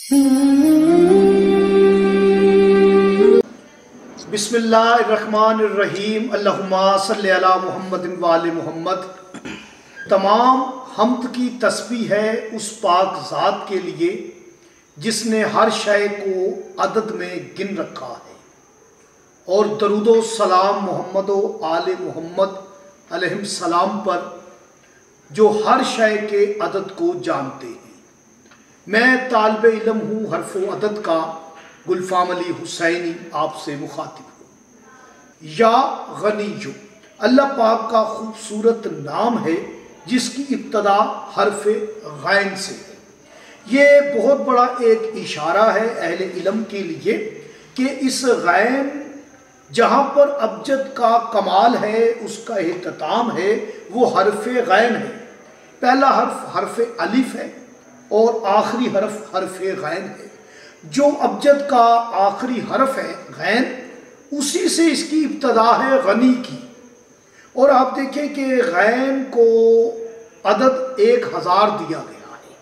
बिस्मिल्लाहिर्रहमानिर्रहीम। अल्लाहुम्मा सल्लि अला मुहम्मदिन व आले मुहम्मद। तमाम हम्द की तस्बीह है उस पाक ज़ात के लिए जिसने हर शय को अदद में गिन रखा है, और दरूदो सलाम मोहम्मद व आले मुहम्मद अलैहिम सलाम पर जो हर शय के अदद को जानते हैं। मैं तालिब इल्म हूँ हर्फ अदद का, गुलफाम अली हुसैनी आपसे मुखातिब हूँ। या गनीयो अल्लाह पाक का खूबसूरत नाम है जिसकी इब्तदा हर्फ गैन से है। ये बहुत बड़ा एक इशारा है अहले इल्म के लिए कि इस गैन जहाँ पर अबजद का कमाल है, उसका इख्तिताम है, वो हर्फ गैन है। पहला हर्फ हर्फ अलिफ है और आखिरी हर्फ हर्फ गैन है। जो अबजद का आखिरी हर्फ है गैन, उसी से इसकी इब्तदा है गनी की। और आप देखें कि गैन को अदद 1000 दिया गया है,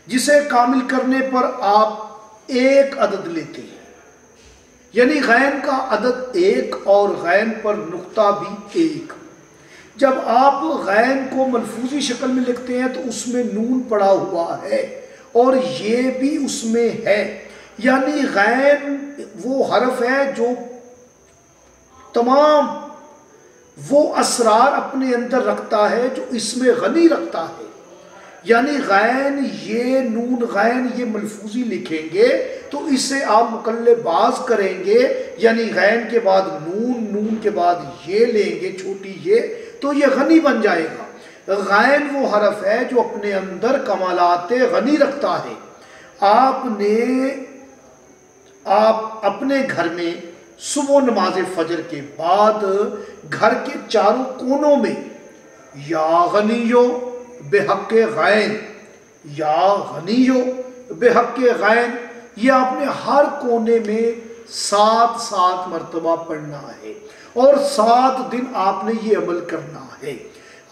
जिसे कामिल करने पर आप एक अदद लेते हैं, यानी गैन का अदद 1 और गैन पर नुक्ता भी 1। जब आप गैन को मलफूजी शक्ल में लिखते हैं तो उसमें नून पड़ा हुआ है और ये भी उसमें है, यानी गैन वो हर्फ है जो तमाम वो असरार अपने अंदर रखता है जो इसमें गनी रखता है। यानी गैन, ये नून गैन ये मलफूजी लिखेंगे तो इसे आप मुकल्लेबाज करेंगे, यानी गैन के बाद नून, नून के बाद ये लेंगे छोटी ये, तो ये गनी बन जाएगा। गैन वो हरफ है जो अपने अंदर कमालाते गनी रखता है। आप अपने घर में सुबह नमाज फजर के बाद घर के चारों कोनों में या गनियो बेहक़्क़े गैन, या गनियो बेहक़्क़े गैन, ये आपने हर कोने में 7 मरतबा पढ़ना है और 7 दिन आपने ये अमल करना है।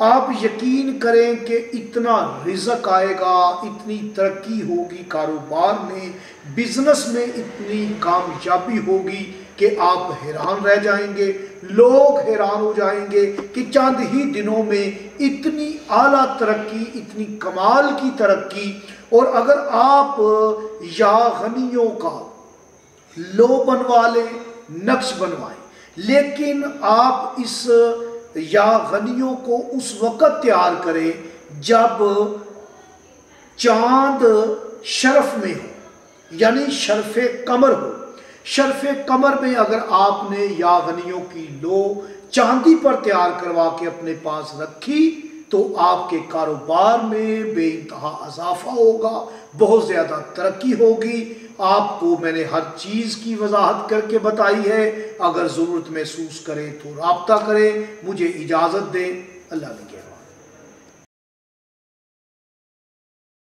आप यकीन करें कि इतना रिज़्क़ आएगा, इतनी तरक्की होगी कारोबार में, बिजनेस में इतनी कामयाबी होगी कि आप हैरान रह जाएंगे। लोग हैरान हो जाएंगे कि चंद ही दिनों में इतनी आला तरक्की, इतनी कमाल की तरक्की। और अगर आप या गनियों का लो बनवा लें, नक्श बनवाएं, लेकिन आप इस या गनियों को उस वक़्त तैयार करें जब चांद शरफ में हो, यानी शरफ़े कमर हो। शरफ़े कमर में अगर आपने या गनियों की लो चांदी पर तैयार करवा के अपने पास रखी तो आपके कारोबार में बेइंतहा इजाफा होगा, बहुत ज़्यादा तरक्की होगी। आपको मैंने हर चीज़ की वजाहत करके बताई है। अगर ज़रूरत महसूस करें तो राब्ता करें। मुझे इजाज़त दें। अल्लाह ने